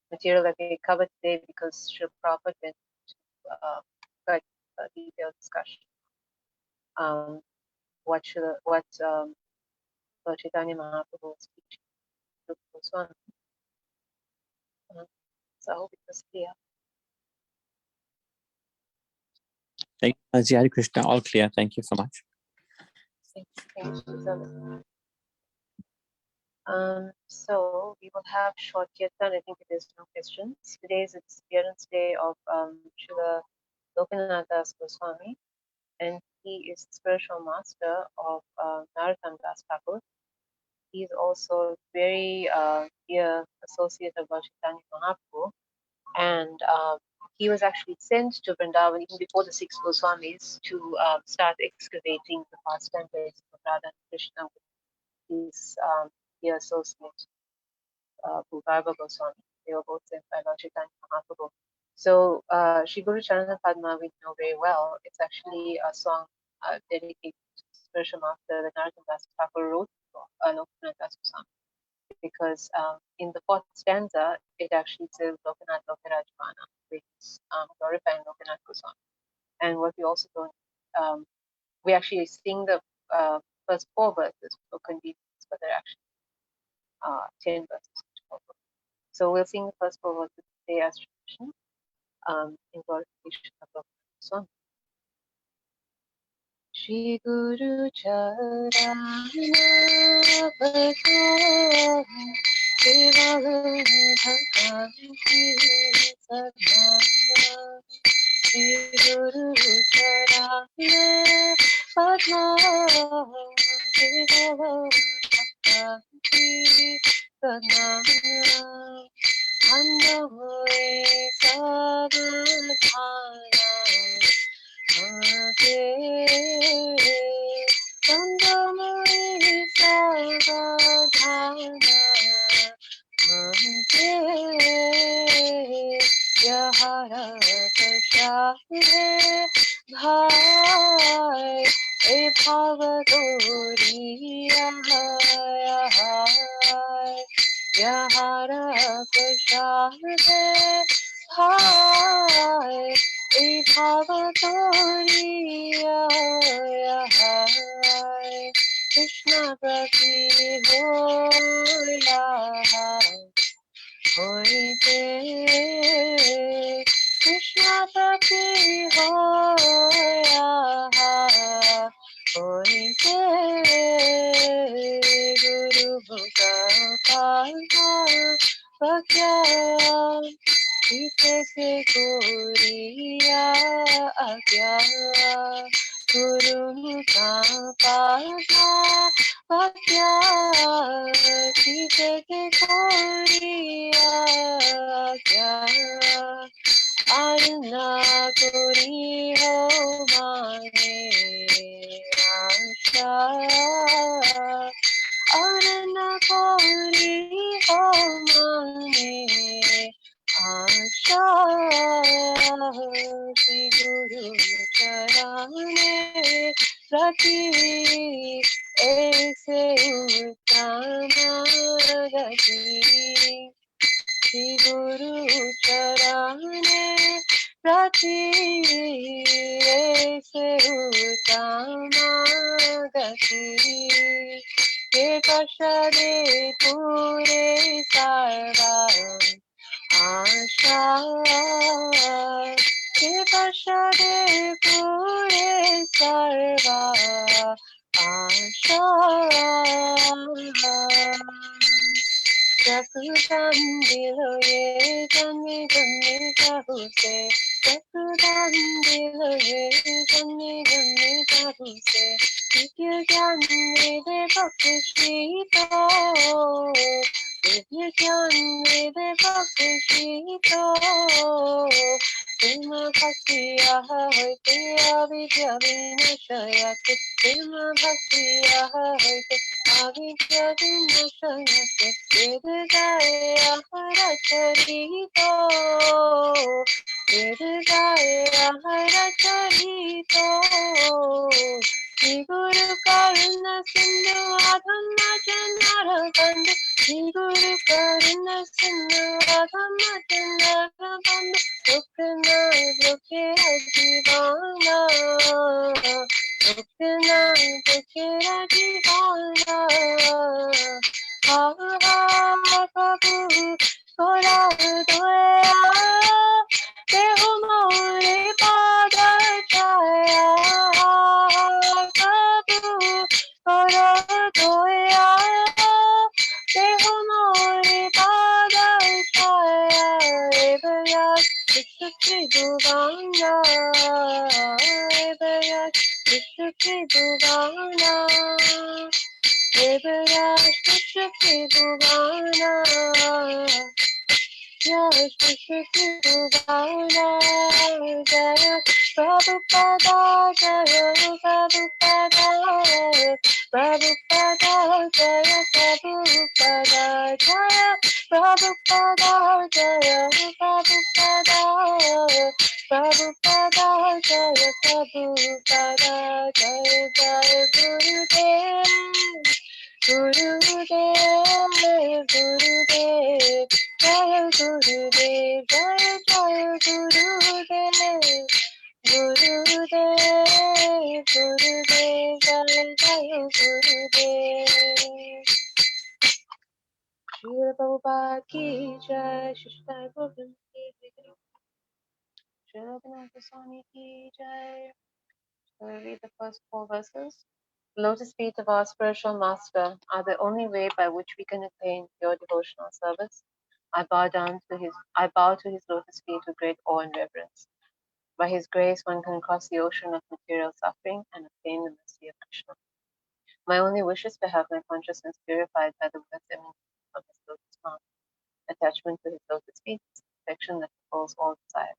material that we covered today because Srila Prabhupada went into quite a detailed discussion. What Lord Chaitanya Mahaprabhu was teaching to Goswami. So I hope it was clear. Thank you, Hare Krishna. All clear. Thank you so much. Thank you. So we will have short kirtan. I think it is no questions. Today is its appearance day of Srila Lokanath Das Goswami, and he is the spiritual master of Narottam Das Thakur. He is also very dear associate of Lord Chaitanya Mahaprabhu, and he was actually sent to Vrindavan even before the 6 Goswamis to start excavating the pastime place of Radha and Krishna with his dear associate Bhugarva Goswami. They were both sent by Lord Chaitanya Mahaprabhu. So Shri Guru Charana Padma we know very well. It's actually a song dedicated to spiritual master that Narottam Das Thakur wrote for Lokanath Das Goswami. Because in the 4th stanza, it actually says Lokanath Lokarajvana, which is glorifying Lokanath Goswami. And what we also don't, we actually sing the first 4 verses for convenience, but they're actually 10 verses. So we'll sing the first 4 verses today as tradition in glorification of Lokanath Goswami. Shri Guru Charana Bhajan Devalu Bhakanti Sadhana Shri Guru Charana Bhajan Devalu Bhakanti Sadhana Andamuri Sadhana Sandamuri Savadhana Yahara Prashad Hai Bhavatoriya Hai Krishna Prati Hoya Hoite Krishna Prati Hoya Hoite Guru Bhagavata Vakya Jitse Guriya Agya Guru Pada Vakya Jitse Guriya Agya Aruna Guri Ho Mane Asha Aruna Guri Ho Mane Asha Shri Guru Charane Rati Aise Uttama Gati Shri Guru Charane Rati Aise Uttama Gati Ye Kashade Pure Sarva Asha Kipashade Pure Sarva Asha Jakudan Diloye Jani Jani Jahuse Jakudan Diloye Jani Jani Jahuse Vidya Jani De Bhaktishito Vidya Jani De Bhaktishito Prema Bhaktiya Hoite Avidya Vinashayate Prema Bhaktiya Hoite Avidya Vinashayate Vedagaya Haracharito Vedagaya Haracharito Shri Guru Karuna Sindhu Adhamma Chandara Bandhu Shri Guru Karuna Sindhu Adhamma Chandara Bandhu Rukna Dukira Jivana Rukna Dukira Jivana Ha ha Prabhu Kora Doya Deho More Pada Chaya Prabhu Kora Doya Deho More Pada Chaya Evaya Vishukri Bhuvana Evaya Vishukri Bhuvana Evaya Vishukri Bhuvana Jaya Shri Bhuvana Jaya Prabhupada Jaya Prabhupada Prabhupada Jaya Prabhupada Jaya Prabhupada Jaya Prabhupada Prabhupada Jaya Prabhupada Jaya Jaya Gurudev Gurudev Gurudev Jaya Gurudev Jaya Jaya Gurudev Gurudev Gurudev Jaya Jaya Gurudev Srila Prabhupada ki jai Shishtai Govind ki jai Srila Goswami ki jai. We'll read the first 4 verses. The lotus feet of our spiritual master are the only way by which we can attain pure devotional service. I bow to his lotus feet with great awe and reverence. By his grace, one can cross the ocean of material suffering and obtain the mercy of Krishna. My only wish is to have my consciousness purified by the words emanating from his lotus mouth. Attachment to his lotus feet is the perfection that fulfills all desire.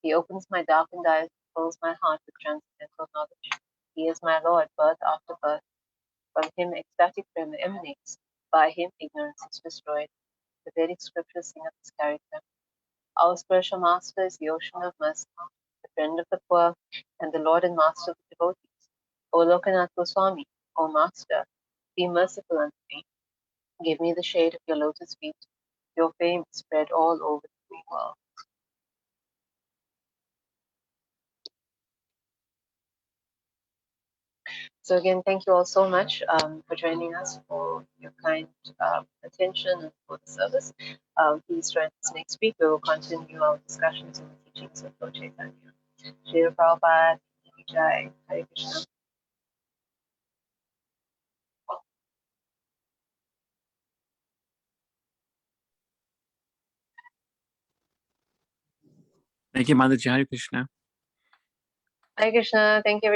He opens my darkened eyes and fills my heart with transcendental knowledge. He is my Lord, birth after birth. From him ecstatic prema emanates. By him ignorance is destroyed. The Vedic scriptures sing of his character. Our spiritual master is the ocean of mercy, the friend of the poor, and the Lord and master of the devotees. O Lokanath Goswami, O Master, be merciful unto me. Give me the shade of your lotus feet. Your fame is spread all over the free world. So again, thank you all so much for joining us, for your kind attention and for the service. Please join us next week. We will continue our discussions on the teachings of Lord Chaitanya. Shri Prabhupada, Jai, Hare Krishna. Thank you, Mataji. Hare Krishna. Hare Krishna. Thank you.